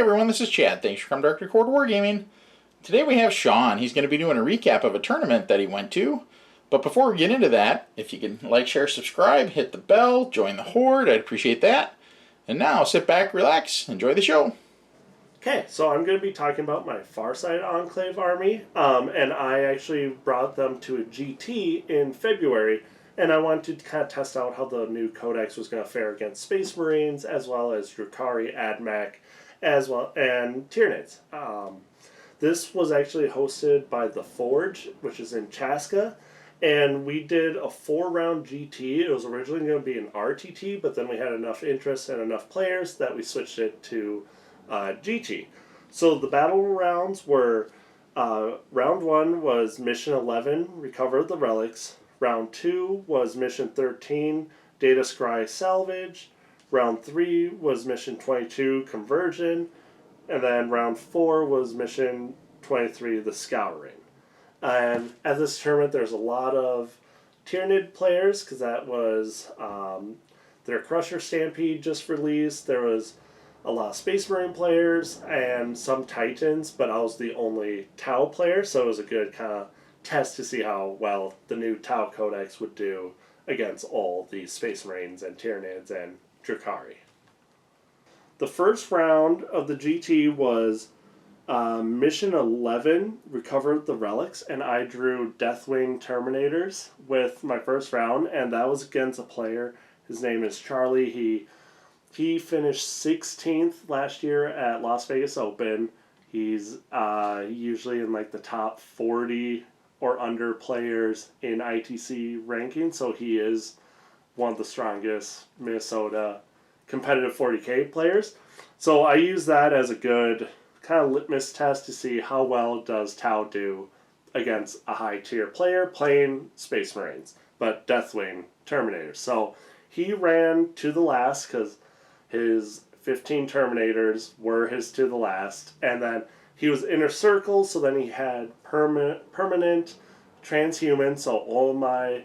everyone, this is Chad. Thanks for coming to Dark Record Wargaming. Today we have Shawn. He's going to be doing a recap of a tournament that he went to. But before we get into that, if you can like, share, subscribe, hit the bell, join the horde, I'd appreciate that. And now, sit back, relax, enjoy the show. Okay, so I'm going to be talking about my Farsight Enclave army, and I actually brought them to a GT in February, and I wanted to kind of test out how the new codex was going to fare against Space Marines, as well as Drakari, AdMech, as well, and Tyranids. This was actually hosted by The Forge, which is in Chaska, and we did a 4-round GT. It was originally going to be an RTT, but then we had enough interest and enough players that we switched it to GT. So the battle rounds were, round 1 was Mission 11, Recover the Relics. Round 2 was Mission 13, Data Scry Salvage. Round 3 was Mission 22, Conversion. And then round 4 was Mission 23, The Scouring. And at this tournament, there's a lot of Tyranid players, because that was their Crusher Stampede just released. There was a lot of Space Marine players and some Titans, but I was the only Tau player, so it was a good kind of test to see how well the new Tau Codex would do against all the Space Marines and Tyranids and Drakari. The first round of the GT was Mission 11, Recover the Relics, and I drew Deathwing Terminators with my first round, and that was against a player. His name is Charlie. He finished 16th last year at Las Vegas Open. He's usually in like the top 40 or under players in ITC ranking, so he is one of the strongest Minnesota competitive 40k players. So I use that as a good kind of litmus test to see how well does Tau do against a high tier player playing Space Marines, but Deathwing Terminators. So he ran to the last because his 15 Terminators were his to the last, and then he was inner circle, so then he had permanent transhuman, so all my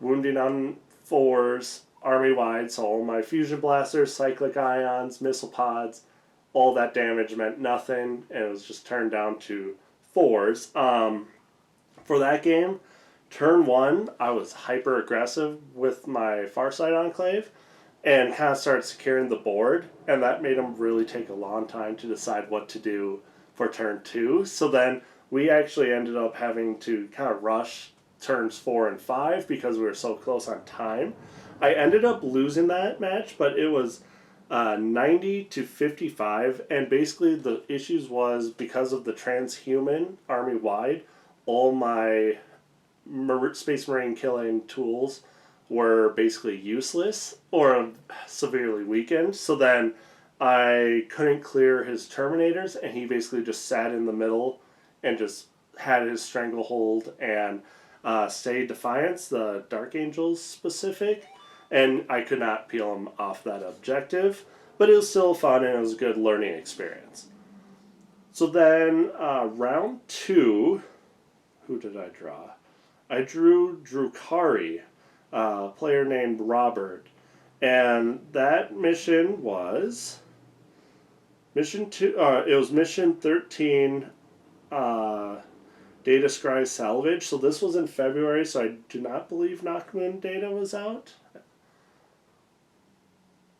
wounding on 4s, army-wide, so all my fusion blasters, cyclic ions, missile pods, all that damage meant nothing, and it was just turned down to 4s. For that game, turn 1, I was hyper-aggressive with my Farsight Enclave, and kind of started securing the board, and that made him really take a long time to decide what to do for turn 2. So then we actually ended up having to kind of rush turns 4 and 5 because we were so close on time. I ended up losing that match, but it was 90 to 55, and basically the issues was because of the transhuman army-wide, all my Space Marine killing tools were basically useless or severely weakened. So then I couldn't clear his Terminators, and he basically just sat in the middle and just had his Stranglehold and stayed Defiance, the Dark Angels specific, and I could not peel him off that objective, but it was still fun and it was a good learning experience. So then round 2, who did I draw? I drew Drakari, a player named Robert, and that mission was Mission 2. It was Mission 13, Data Scry Salvage. So this was in February, so I do not believe Knockmoon Data was out.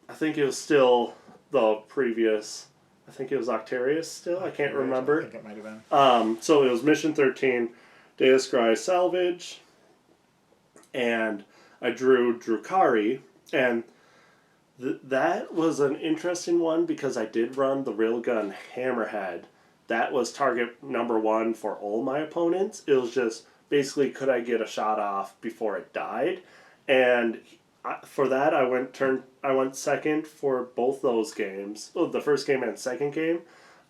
I think it was still the previous. I think it was Octarius still. I can't remember. I think it might have been. So it was Mission 13, Data Scry Salvage, and I drew Drakari, and that was an interesting one because I did run the Railgun Hammerhead. That was target number 1 for all my opponents. It was just basically could I get a shot off before it died, and for that I went second for both those games, the first game and second game,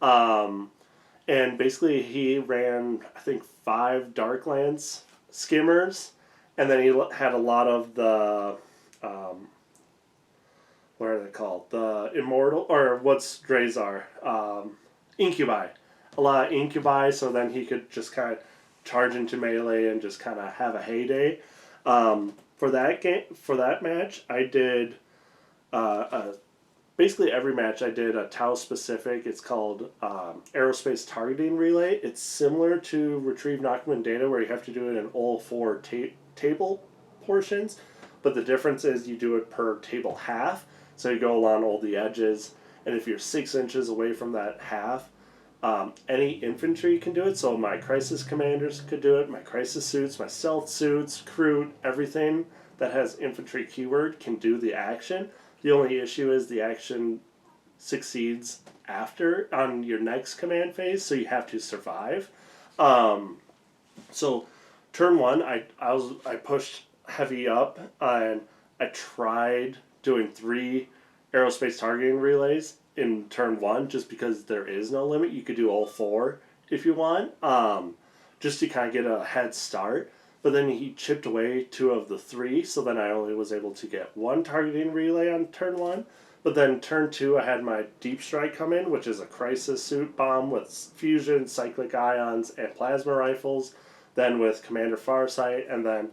and basically he ran I think 5 Darklands skimmers. And then he had a lot of the, what are they called? The Immortal, or what's Drazar? Incubi. A lot of Incubi, so then he could just kind of charge into melee and just kind of have a heyday. For that match, I did a basically every match I did a Tau specific. It's called Aerospace Targeting Relay. It's similar to Retrieve Knockman Data, where you have to do it in all four table portions, but the difference is you do it per table half. So you go along all the edges, and if you're 6 inches away from that half, any infantry can do it. So my crisis commanders could do it, my crisis suits, my stealth suits, crew, everything that has infantry keyword can do the action. The only issue is the action succeeds after on your next command phase, so you have to survive. So turn one, I pushed heavy up, and I tried doing 3 aerospace targeting relays in turn one, just because there is no limit. You could do all 4 if you want, just to kind of get a head start. But then he chipped away 2 of the 3, so then I only was able to get 1 targeting relay on turn 1. But then turn 2, I had my Deep Strike come in, which is a crisis suit bomb with fusion, cyclic ions, and plasma rifles. Then with Commander Farsight, and then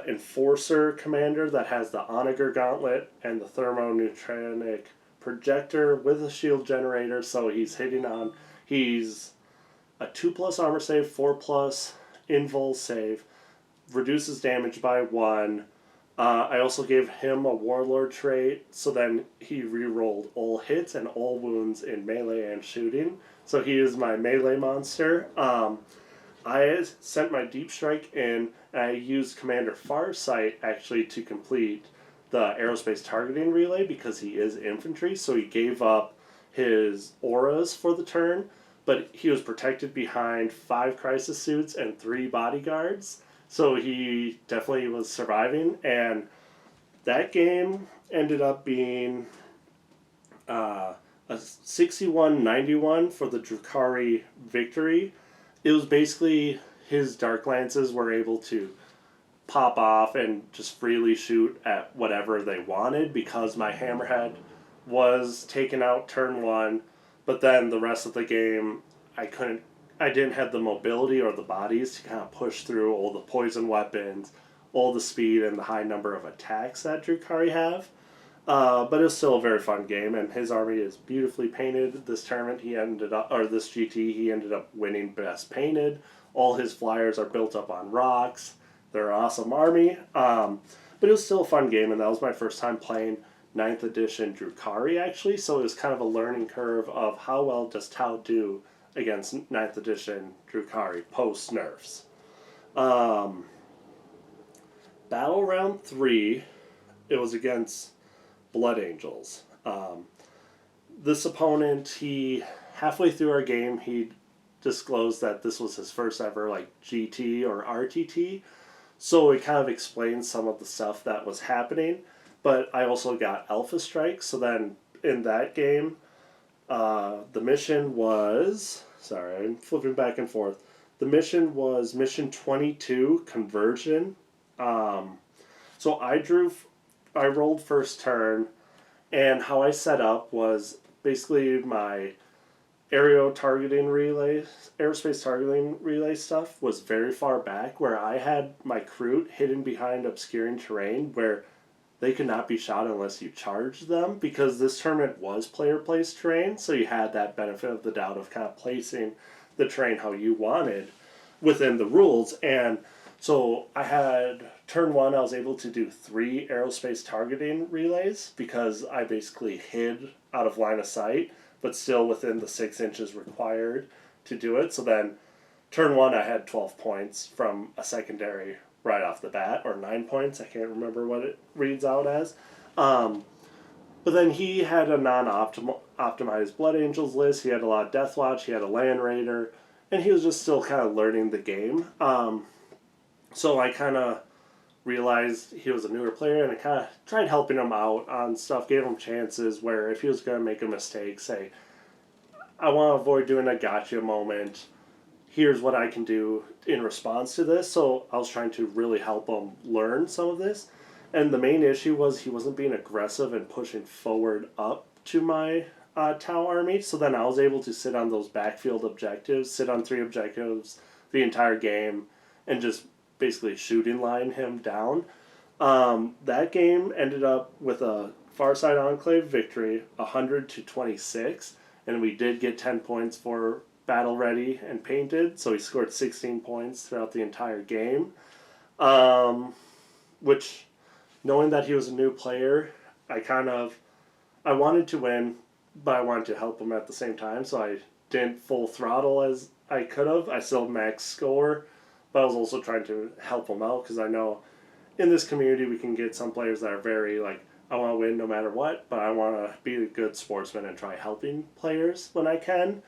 Enforcer Commander that has the Onager Gauntlet and the Thermoneutronic Projector with a shield generator. So he's a 2+ armor save, 4+ invul save, reduces damage by 1. I also gave him a Warlord trait, so then he re-rolled all hits and all wounds in melee and shooting. So he is my melee monster. I sent my Deep Strike in, and I used Commander Farsight actually to complete the aerospace targeting relay because he is infantry, so he gave up his auras for the turn, but he was protected behind 5 crisis suits and 3 bodyguards, so he definitely was surviving. And that game ended up being a 61-91 for the Drakari victory. It was basically his Dark Lances were able to pop off and just freely shoot at whatever they wanted because my Hammerhead was taken out turn 1, but then the rest of the game I didn't have the mobility or the bodies to kind of push through all the poison weapons, all the speed, and the high number of attacks that Drakari have. But it was still a very fun game, and his army is beautifully painted. This tournament, this GT, he ended up winning Best Painted. All his flyers are built up on rocks. They're an awesome army. But it was still a fun game, and that was my first time playing 9th edition Drakari, actually. So it was kind of a learning curve of how well does Tau do against 9th edition Drakari post-nerfs. Battle round 3, it was against Blood Angels. This opponent, halfway through our game, he disclosed that this was his first ever GT or RTT, so it kind of explains some of the stuff that was happening. But I also got Alpha Strike, so then in that game, the mission was... Sorry, I'm flipping back and forth. The mission was Mission 22, Conversion. So I rolled first turn, and how I set up was basically my aerospace targeting relay stuff was very far back, where I had my crew hidden behind obscuring terrain where they could not be shot unless you charged them, because this tournament was player-placed terrain, so you had that benefit of the doubt of kind of placing the terrain how you wanted within the rules. And so I had turn 1, I was able to do 3 aerospace targeting relays because I basically hid out of line of sight, but still within the 6 inches required to do it. So then turn 1, I had 12 points from a secondary right off the bat, or 9 points. I can't remember what it reads out as. But then he had a non-optimized Blood Angels list. He had a lot of Death Watch. He had a Land Raider. And he was just still kind of learning the game. So I kind of realized he was a newer player, and I kind of tried helping him out on stuff, gave him chances where if he was going to make a mistake, say, I want to avoid doing a gotcha moment. Here's what I can do in response to this. So I was trying to really help him learn some of this. And the main issue was he wasn't being aggressive and pushing forward up to my Tau army. So then I was able to sit on those backfield objectives, sit on 3 objectives the entire game, and just basically shooting line him down. That game ended up with a Farsight Enclave victory, 100-26, and we did get 10 points for battle ready and painted, so he scored 16 points throughout the entire game. Which, knowing that he was a new player, I wanted to win, but I wanted to help him at the same time, so I didn't full throttle as I could have. I still max score, but I was also trying to help him out, because I know in this community we can get some players that are very like, I want to win no matter what, but I want to be a good sportsman and try helping players when I can,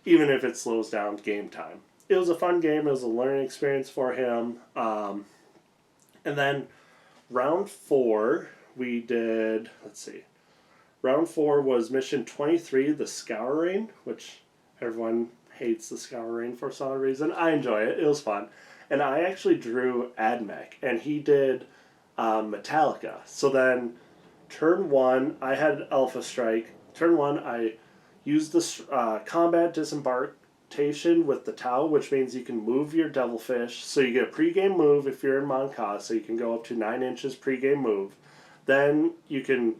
even if it slows down game time. It was a fun game. It was a learning experience for him. And then round 4, we did, let's see. Round 4 was mission 23, the Scouring, which everyone hates the Scouring for some reason. I enjoy it. It was fun. And I actually drew Admech, and he did Metallica. So then turn 1, I had Alpha Strike. Turn 1, I used the combat disembarkation with the Tau, which means you can move your Devilfish. So you get a pregame move if you're in Monka, so you can go up to 9 inches pregame move. Then you can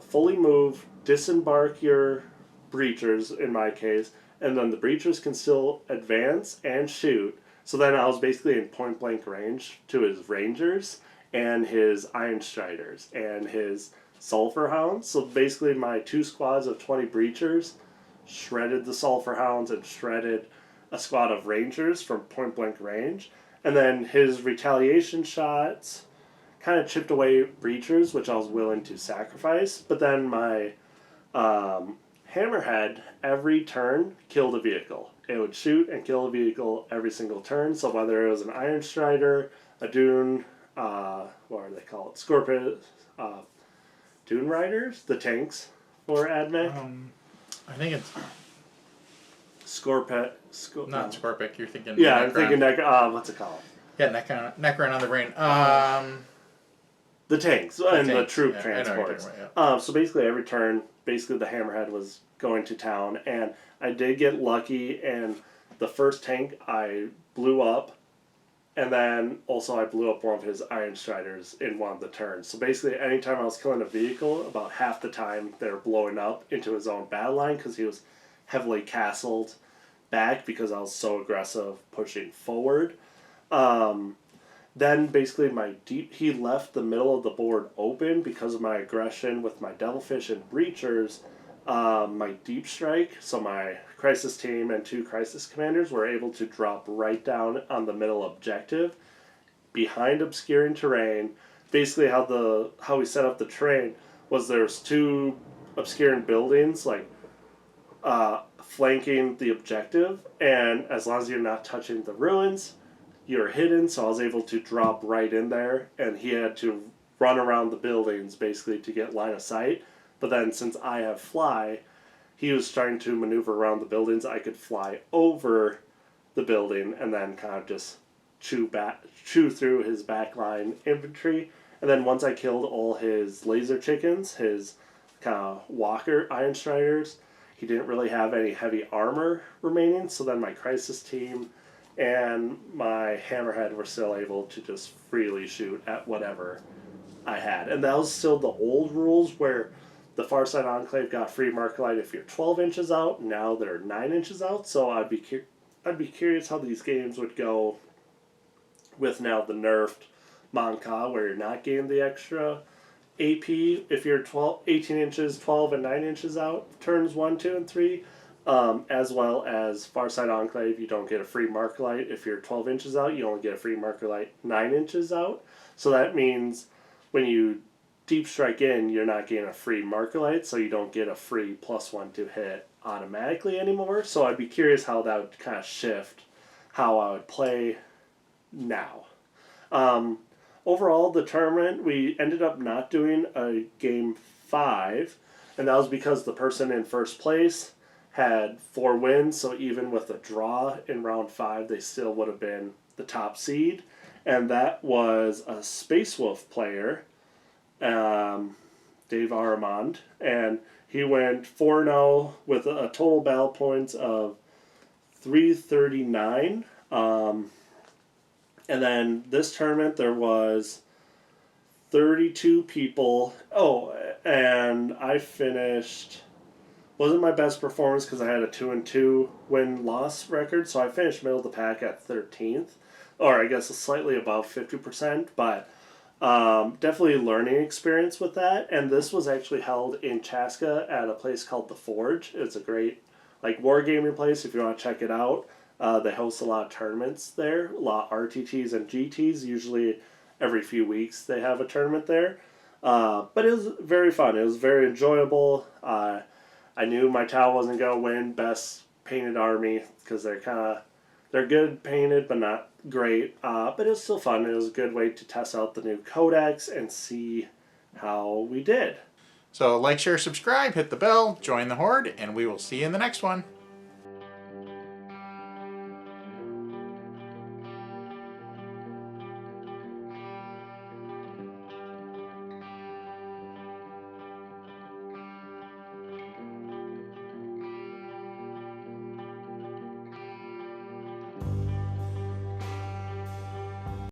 fully move, disembark your Breachers, in my case, and then the Breachers can still advance and shoot. So then I was basically in point-blank range to his Rangers and his Iron Striders and his Sulphur Hounds. So basically my 2 squads of 20 Breachers shredded the Sulphur Hounds and shredded a squad of Rangers from point-blank range. And then his retaliation shots kind of chipped away Breachers, which I was willing to sacrifice. But then my Hammerhead, every turn, killed a vehicle. It would shoot and kill a vehicle every single turn. So whether it was an Iron Strider, a Dune, what are they called? Scorpion, Dune Riders, the tanks for Admech. I think it's Scorpion. not Scorpic. You're thinking. Yeah, I'm thinking what's it called? Yeah, Necron on the brain. The tanks and the troop yeah, transports. About, so basically every turn, basically the Hammerhead was going to town, and I did get lucky, and the first tank I blew up, and then also I blew up one of his Iron Striders in one of the turns. So basically anytime I was killing a vehicle, about half the time they were blowing up into his own battle line, because he was heavily castled back because I was so aggressive pushing forward. Then basically he left the middle of the board open because of my aggression with my Devilfish and Breachers. My Deep Strike, so my Crisis team and 2 Crisis Commanders were able to drop right down on the middle objective behind obscuring terrain. Basically how we set up the terrain was there's 2 obscuring buildings like flanking the objective, and as long as you're not touching the ruins, you're hidden. So I was able to drop right in there, and he had to run around the buildings basically to get line of sight. But then since I have fly, he was trying to maneuver around the buildings. I could fly over the building and then kind of just chew through his backline infantry. And then once I killed all his laser chickens, his kind of walker Iron Striders, he didn't really have any heavy armor remaining. So then my Crisis team and my Hammerhead were still able to just freely shoot at whatever I had. And that was still the old rules where the Farsight Enclave got free Markerlight if you're 12 inches out. Now they're 9 inches out. So I'd be curious how these games would go with now the nerfed Monka, where you're not getting the extra AP if you're 18 inches, 12 and 9 inches out, turns 1, 2, and 3. As well as Farsight Enclave, you don't get a free Markerlight if you're 12 inches out. You only get a free Markerlight 9 inches out. So that means when you Deep Strike in, you're not getting a free Markerlight, so you don't get a free +1 to hit automatically anymore. So I'd be curious how that would kind of shift how I would play now. Overall, the tournament, we ended up not doing a game 5, and that was because the person in first place had 4 wins, so even with a draw in round 5, they still would have been the top seed. And that was a Space Wolf player, Dave Aramond, and he went 4-0 with a total battle points of 339. And then this tournament, there was 32 people. Oh, and I finished. Wasn't my best performance because I had a 2-2 win-loss record, so I finished middle of the pack at 13th, or I guess slightly above 50%, but definitely a learning experience with that. And this was actually held in Chaska at a place called The Forge. It's a great wargaming place if you want to check it out. They host a lot of tournaments there, a lot of RTTs and GTs. Usually every few weeks they have a tournament there. But it was very fun. It was very enjoyable. I knew my Tau wasn't going to win Best Painted Army because they're good painted but not great. But it was still fun. It was a good way to test out the new codex and see how we did. So like, share, subscribe, hit the bell, join the Horde, and we will see you in the next one.